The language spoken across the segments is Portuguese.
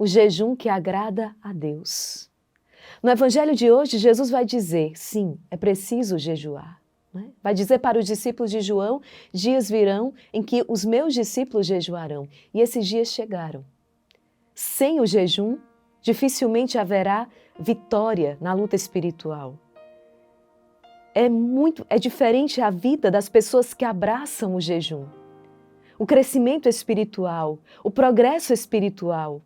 o jejum que agrada a Deus. No Evangelho de hoje, Jesus vai dizer, sim, é preciso jejuar. Né? Vai dizer para os discípulos de João, dias virão em que os meus discípulos jejuarão. E esses dias chegaram. Sem o jejum, dificilmente haverá vitória na luta espiritual. É diferente a vida das pessoas que abraçam o jejum. O crescimento espiritual, o progresso espiritual,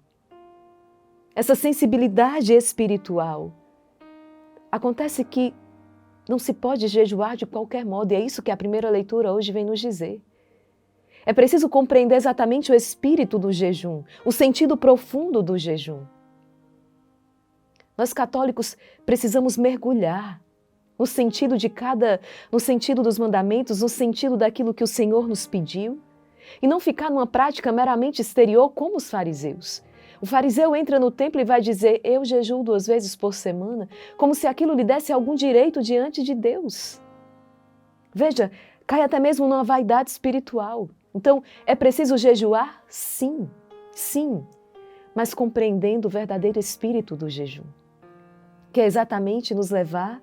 essa sensibilidade espiritual. Acontece que não se pode jejuar de qualquer modo, e é isso que a primeira leitura hoje vem nos dizer. É preciso compreender exatamente o espírito do jejum, o sentido profundo do jejum. Nós católicos precisamos mergulhar no sentido no sentido dos mandamentos, no sentido daquilo que o Senhor nos pediu, e não ficar numa prática meramente exterior como os fariseus. O fariseu entra no templo e vai dizer, eu jejuo 2 vezes por semana, como se aquilo lhe desse algum direito diante de Deus. Veja, cai até mesmo numa vaidade espiritual. Então, é preciso jejuar? Sim, sim, mas compreendendo o verdadeiro espírito do jejum, que é exatamente nos levar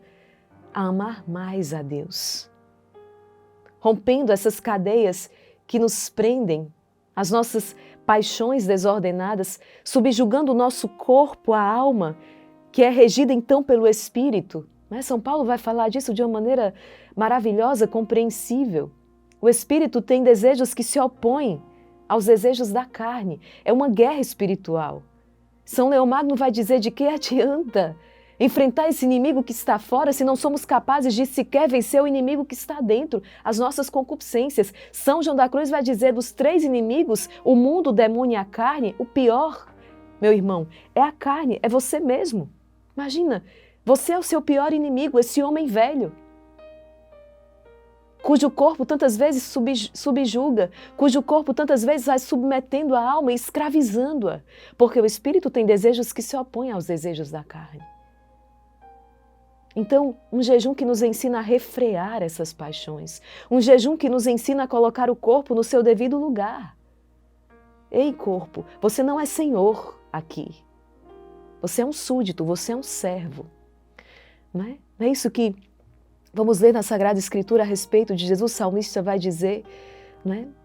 a amar mais a Deus, rompendo essas cadeias que nos prendem, as nossas paixões desordenadas, subjugando o nosso corpo, a alma, que é regida então pelo Espírito. São Paulo vai falar disso de uma maneira maravilhosa, compreensível. O Espírito tem desejos que se opõem aos desejos da carne. É uma guerra espiritual. São Leomagno vai dizer de que adianta enfrentar esse inimigo que está fora se não somos capazes de sequer vencer o inimigo que está dentro, as nossas concupiscências. São João da Cruz vai dizer dos 3 inimigos, o mundo, o demônio e a carne, o pior, meu irmão, é a carne, é você mesmo. Imagina, você é o seu pior inimigo, esse homem velho, cujo corpo tantas vezes subjuga, cujo corpo tantas vezes vai submetendo a alma e escravizando-a, porque o espírito tem desejos que se opõem aos desejos da carne. Então, um jejum que nos ensina a refrear essas paixões, um jejum que nos ensina a colocar o corpo no seu devido lugar. Ei, corpo, você não é senhor aqui. Você é um súdito, você é um servo. Não é isso que vamos ler na Sagrada Escritura a respeito de Jesus? O salmista vai dizer,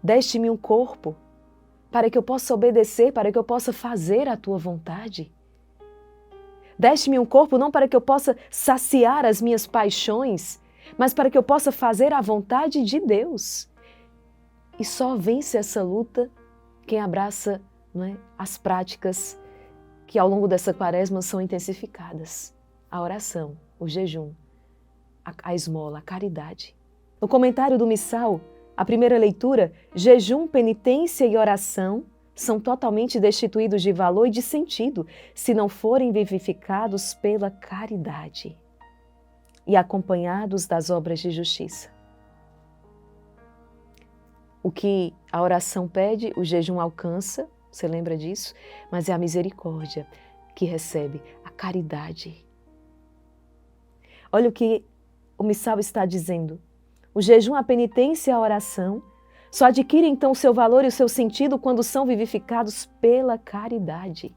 deste-me um corpo para que eu possa obedecer, para que eu possa fazer a tua vontade. Deste-me um corpo não para que eu possa saciar as minhas paixões, mas para que eu possa fazer a vontade de Deus. E só vence essa luta quem abraça as práticas que ao longo dessa quaresma são intensificadas. A oração, o jejum, a esmola, a caridade. No comentário do Missal, a primeira leitura, jejum, penitência e oração são totalmente destituídos de valor e de sentido se não forem vivificados pela caridade e acompanhados das obras de justiça. O que a oração pede, o jejum alcança, você lembra disso? Mas é a misericórdia que recebe, a caridade. Olha o que o Missal está dizendo. O jejum, a penitência e a oração só adquirem então o seu valor e o seu sentido quando são vivificados pela caridade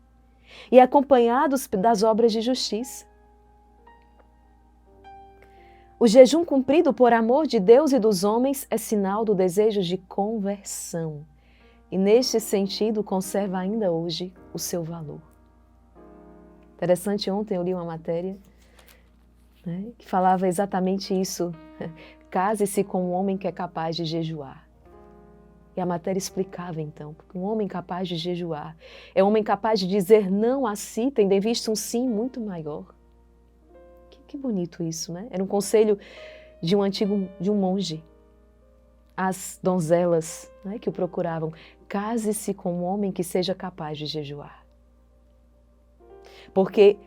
e acompanhados das obras de justiça. O jejum cumprido por amor de Deus e dos homens é sinal do desejo de conversão e neste sentido conserva ainda hoje o seu valor. Interessante, ontem eu li uma matéria que falava exatamente isso. Case-se com um homem que é capaz de jejuar. E a matéria explicava então, porque um homem capaz de jejuar é um homem capaz de dizer não a si, tendo em vista um sim muito maior. Que bonito isso, né? Era um conselho de um monge. As donzelas que o procuravam, case-se com um homem que seja capaz de jejuar. Porque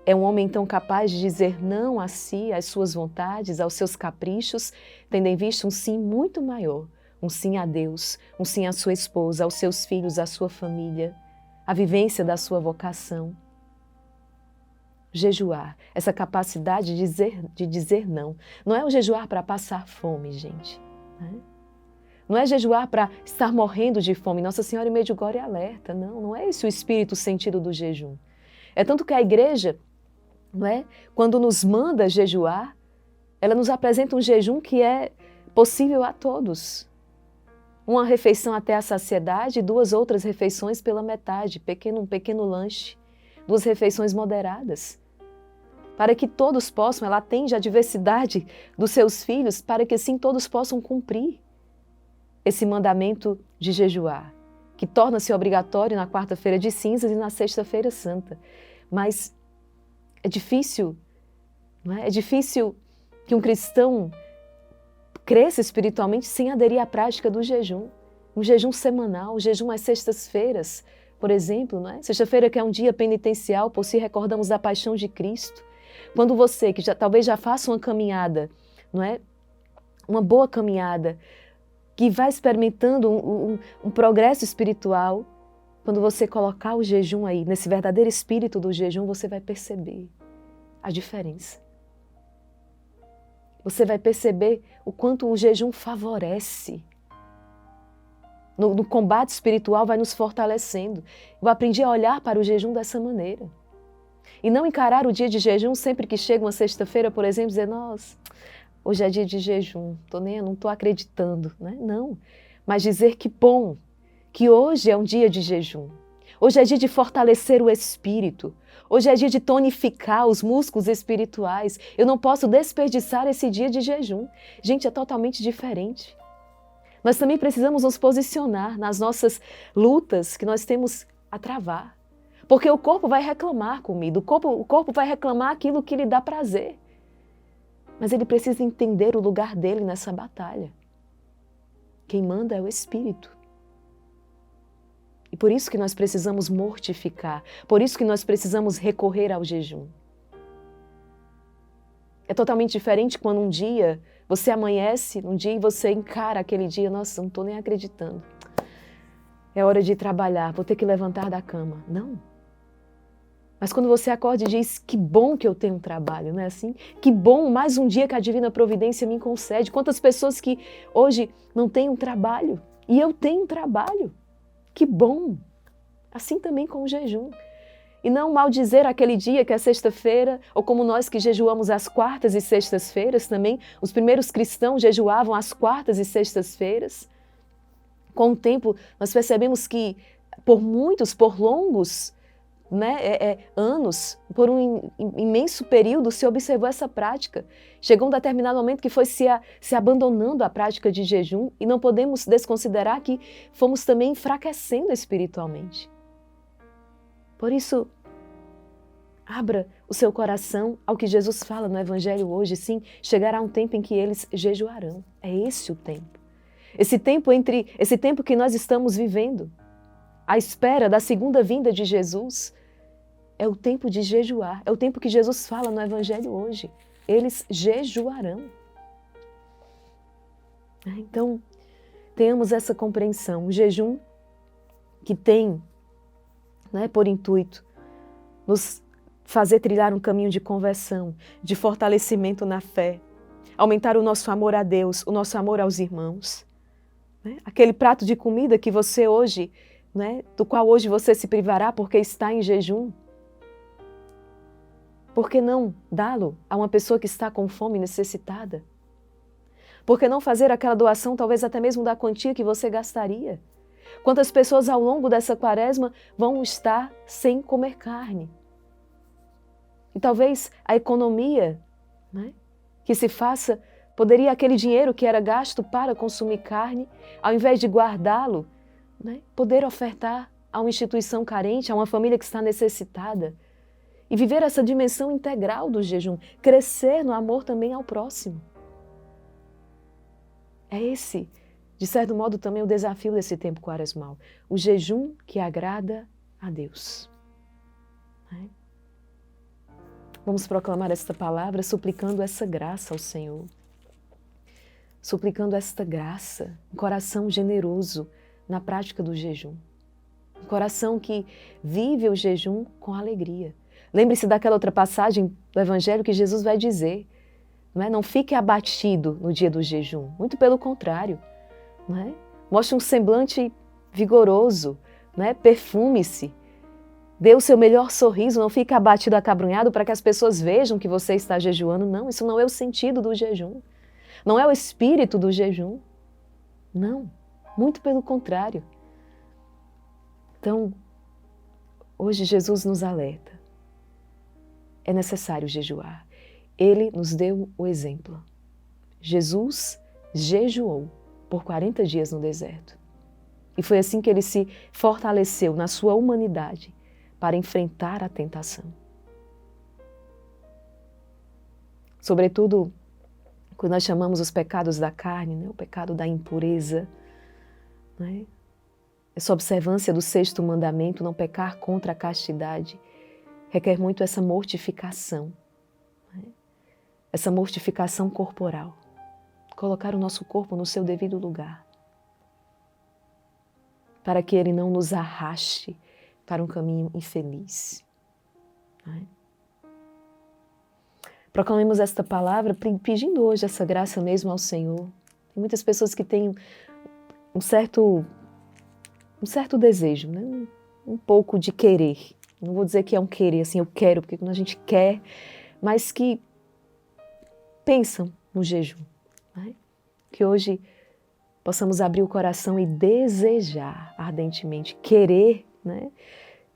é um homem então capaz de dizer não a si, às suas vontades, aos seus caprichos, tendo em vista um sim muito maior. Um sim a Deus, um sim à sua esposa, aos seus filhos, à sua família, a vivência da sua vocação. Jejuar, essa capacidade de dizer não. Não é o jejuar para passar fome, gente. Não é jejuar para estar morrendo de fome. Nossa Senhora em Medjugorje alerta. Não, não é esse o espírito, o sentido do jejum. É tanto que a igreja, não é, quando nos manda jejuar, ela nos apresenta um jejum que é possível a todos. Uma refeição até a saciedade e 2 outras refeições pela metade, um pequeno lanche, 2 refeições moderadas. Para que todos possam, ela atende à diversidade dos seus filhos, para que assim todos possam cumprir esse mandamento de jejuar, que torna-se obrigatório na quarta-feira de cinzas e na sexta-feira santa. Mas é difícil, não é? É difícil que um cristão cresça espiritualmente sem aderir à prática do jejum. Um jejum semanal, um jejum às sextas-feiras, por exemplo, não é? Sexta-feira que é um dia penitencial, por si recordamos da paixão de Cristo. Quando você, que talvez já faça uma caminhada, não é? Uma boa caminhada, que vai experimentando um progresso espiritual, quando você colocar o jejum aí, nesse verdadeiro espírito do jejum, você vai perceber a diferença. Você vai perceber o quanto o jejum favorece. No combate espiritual vai nos fortalecendo. Eu aprendi a olhar para o jejum dessa maneira. E não encarar o dia de jejum sempre que chega uma sexta-feira, por exemplo, dizer, nossa, hoje é dia de jejum, não estou acreditando, né? Não, mas dizer que bom, que hoje é um dia de jejum. Hoje é dia de fortalecer o espírito. Hoje é dia de tonificar os músculos espirituais. Eu não posso desperdiçar esse dia de jejum. Gente, é totalmente diferente. Nós também precisamos nos posicionar nas nossas lutas que nós temos a travar. Porque o corpo vai reclamar comida, o corpo vai reclamar aquilo que lhe dá prazer. Mas ele precisa entender o lugar dele nessa batalha. Quem manda é o Espírito. E por isso que nós precisamos mortificar, por isso que nós precisamos recorrer ao jejum. É totalmente diferente quando um dia você amanhece, um dia e você encara aquele dia, nossa, não estou nem acreditando. É hora de ir trabalhar, vou ter que levantar da cama. Não. Mas quando você acorda e diz, que bom que eu tenho um trabalho, não é assim? Que bom, mais um dia que a Divina Providência me concede. Quantas pessoas que hoje não têm um trabalho e eu tenho um trabalho. Que bom! Assim também com o jejum. E não maldizer aquele dia que é sexta-feira, ou como nós que jejuamos às quartas e sextas-feiras também, os primeiros cristãos jejuavam às quartas e sextas-feiras. Com o tempo, nós percebemos que por longos anos, por um imenso período, se observou essa prática. Chegou um determinado momento que foi se abandonando a prática de jejum e não podemos desconsiderar que fomos também enfraquecendo espiritualmente. Por isso, abra o seu coração ao que Jesus fala no Evangelho hoje. Sim, chegará um tempo em que eles jejuarão. É esse o tempo. Esse tempo que nós estamos vivendo, à espera da segunda vinda de Jesus, é o tempo de jejuar. É o tempo que Jesus fala no Evangelho hoje. Eles jejuarão. Então, tenhamos essa compreensão. O jejum que tem, por intuito, nos fazer trilhar um caminho de conversão, de fortalecimento na fé, aumentar o nosso amor a Deus, o nosso amor aos irmãos. Aquele prato de comida que você hoje, do qual hoje você se privará porque está em jejum. Por que não dá-lo a uma pessoa que está com fome e necessitada? Por que não fazer aquela doação, talvez até mesmo da quantia que você gastaria? Quantas pessoas ao longo dessa quaresma vão estar sem comer carne? E talvez a economia que se faça, poderia aquele dinheiro que era gasto para consumir carne, ao invés de guardá-lo, poder ofertar a uma instituição carente, a uma família que está necessitada. E viver essa dimensão integral do jejum, crescer no amor também ao próximo. É esse, de certo modo, também o desafio desse tempo quaresmal. O jejum que agrada a Deus. Vamos proclamar esta palavra suplicando essa graça ao Senhor. Suplicando esta graça, um coração generoso na prática do jejum. Um coração que vive o jejum com alegria. Lembre-se daquela outra passagem do Evangelho que Jesus vai dizer, não fique abatido no dia do jejum, muito pelo contrário. não é? Mostre um semblante vigoroso, né? Perfume-se. Dê o seu melhor sorriso, não fique abatido, acabrunhado para que as pessoas vejam que você está jejuando. Não, isso não é o sentido do jejum. Não é o espírito do jejum. Não, muito pelo contrário. Então, hoje Jesus nos alerta. É necessário jejuar. Ele nos deu o exemplo. Jesus jejuou por 40 dias no deserto. E foi assim que ele se fortaleceu na sua humanidade para enfrentar a tentação. Sobretudo, quando nós chamamos os pecados da carne, né? O pecado da impureza, né? Essa observância do 6º mandamento, não pecar contra a castidade, requer muito essa mortificação, né? Essa mortificação corporal. Colocar o nosso corpo no seu devido lugar, para que ele não nos arraste para um caminho infeliz. Né? Proclamemos esta palavra pedindo hoje essa graça mesmo ao Senhor. Tem muitas pessoas que têm um certo desejo, né? Um pouco de querer. Não vou dizer que é um querer, assim, eu quero, porque quando a gente quer, mas que pensam no jejum. Né? Que hoje possamos abrir o coração e desejar ardentemente, querer, né,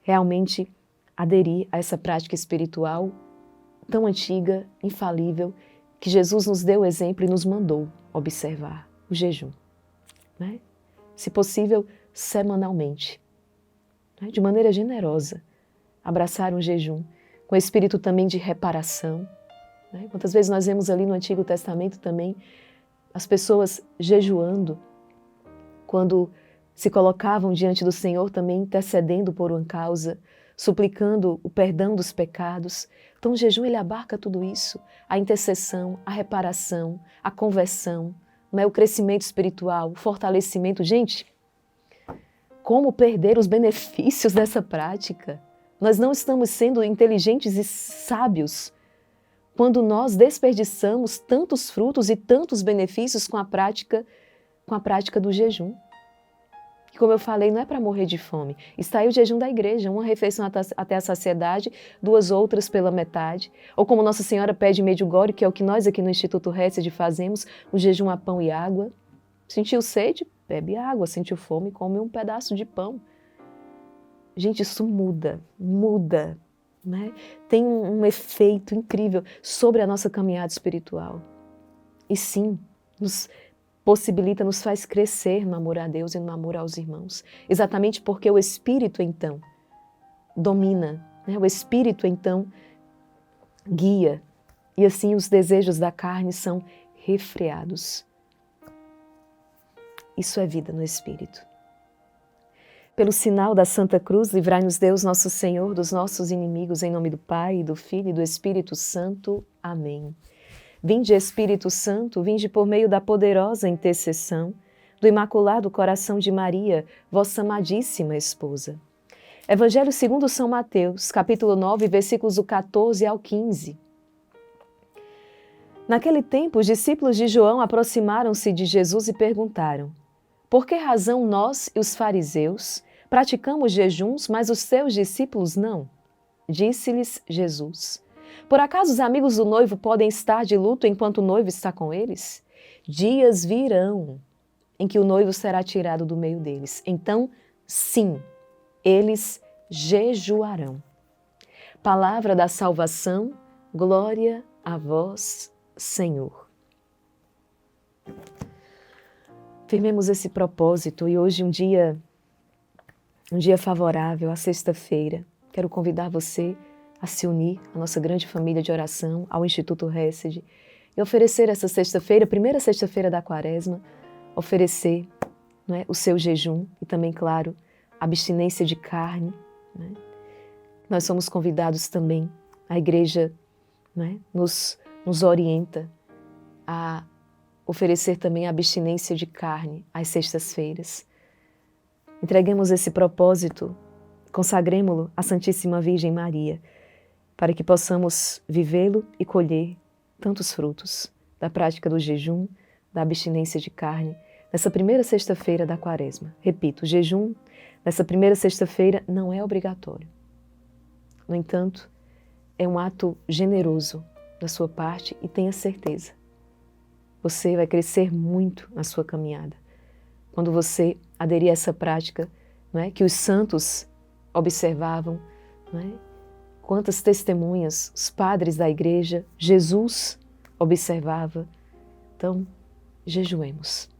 realmente aderir a essa prática espiritual tão antiga, infalível, que Jesus nos deu o exemplo e nos mandou observar, o jejum. Né? Se possível, semanalmente, né, de maneira generosa, abraçar um jejum, com espírito também de reparação. Né? Quantas vezes nós vemos ali no Antigo Testamento também as pessoas jejuando, quando se colocavam diante do Senhor também intercedendo por uma causa, suplicando o perdão dos pecados. Então o jejum ele abarca tudo isso, a intercessão, a reparação, a conversão, né? O crescimento espiritual, o fortalecimento. Gente, como perder os benefícios dessa prática? Nós não estamos sendo inteligentes e sábios quando nós desperdiçamos tantos frutos e tantos benefícios com a prática do jejum. E como eu falei, não é para morrer de fome. Está aí o jejum da igreja, uma refeição até a saciedade, 2 outras pela metade. Ou como Nossa Senhora pede Medjugorje, que é o que nós aqui no Instituto Hesed fazemos, o jejum a pão e água. Sentiu sede? Bebe água. Sentiu fome? Come um pedaço de pão. Gente, isso muda. Né? Tem um efeito incrível sobre a nossa caminhada espiritual. E sim, nos possibilita, nos faz crescer no amor a Deus e no amor aos irmãos. Exatamente porque o Espírito, então, domina, né? O Espírito, então, guia. E assim os desejos da carne são refreados. Isso é vida no Espírito. Pelo sinal da Santa Cruz, livrai-nos Deus, nosso Senhor, dos nossos inimigos, em nome do Pai, do Filho e do Espírito Santo. Amém. Vinde, Espírito Santo, vinde por meio da poderosa intercessão do Imaculado Coração de Maria, vossa amadíssima esposa. Evangelho segundo São Mateus, capítulo 9, versículos do 14 ao 15. Naquele tempo, os discípulos de João aproximaram-se de Jesus e perguntaram: por que razão nós e os fariseus praticamos jejuns, mas os seus discípulos não? Disse-lhes Jesus: por acaso os amigos do noivo podem estar de luto enquanto o noivo está com eles? Dias virão em que o noivo será tirado do meio deles. Então, sim, eles jejuarão. Palavra da salvação, glória a vós, Senhor. Firmemos esse propósito e hoje um dia favorável, a sexta-feira. Quero convidar você a se unir à nossa grande família de oração, ao Instituto Hesed, e oferecer essa sexta-feira, primeira sexta-feira da Quaresma, oferecer, não é, o seu jejum e também, claro, a abstinência de carne. Não é? Nós somos convidados também, a Igreja, não é, nos orienta a oferecer também a abstinência de carne às sextas-feiras. Entreguemos esse propósito, consagremo-lo à Santíssima Virgem Maria, para que possamos vivê-lo e colher tantos frutos da prática do jejum, da abstinência de carne, nessa primeira sexta-feira da Quaresma. Repito, o jejum nessa primeira sexta-feira não é obrigatório. No entanto, é um ato generoso da sua parte e tenha certeza, você vai crescer muito na sua caminhada quando você aderir a essa prática, não é, que os santos observavam, não é? Quantas testemunhas os padres da igreja, Jesus observava. Então, jejuemos,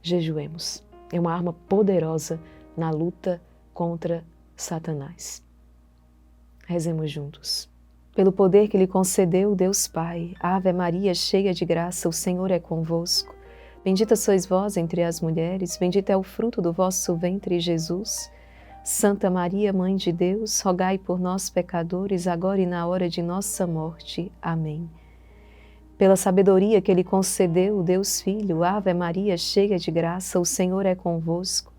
jejuemos. É uma arma poderosa na luta contra Satanás. Rezemos juntos. Pelo poder que lhe concedeu Deus Pai, Ave Maria, cheia de graça, o Senhor é convosco. Bendita sois vós entre as mulheres, bendito é o fruto do vosso ventre, Jesus. Santa Maria, Mãe de Deus, rogai por nós, pecadores, agora e na hora de nossa morte. Amém. Pela sabedoria que lhe concedeu Deus Filho, Ave Maria, cheia de graça, o Senhor é convosco.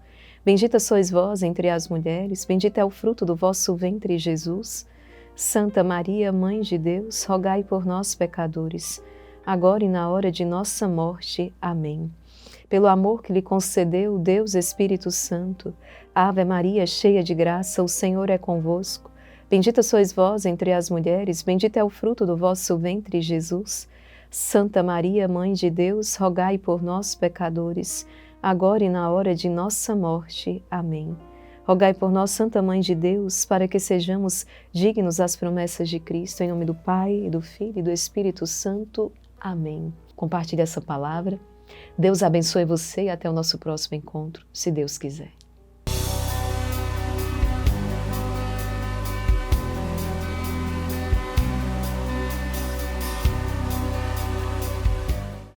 Bendita sois vós entre as mulheres, bendito é o fruto do vosso ventre, Jesus. Santa Maria, Mãe de Deus, rogai por nós, pecadores, agora e na hora de nossa morte. Amém. Pelo amor que lhe concedeu Deus Espírito Santo, Ave Maria, cheia de graça, o Senhor é convosco. Bendita sois vós entre as mulheres, bendito é o fruto do vosso ventre, Jesus. Santa Maria, Mãe de Deus, rogai por nós, pecadores, agora e na hora de nossa morte. Amém. Rogai por nós, Santa Mãe de Deus, para que sejamos dignos das promessas de Cristo. Em nome do Pai, e do Filho e do Espírito Santo. Amém. Compartilhe essa palavra. Deus abençoe você e até o nosso próximo encontro, se Deus quiser.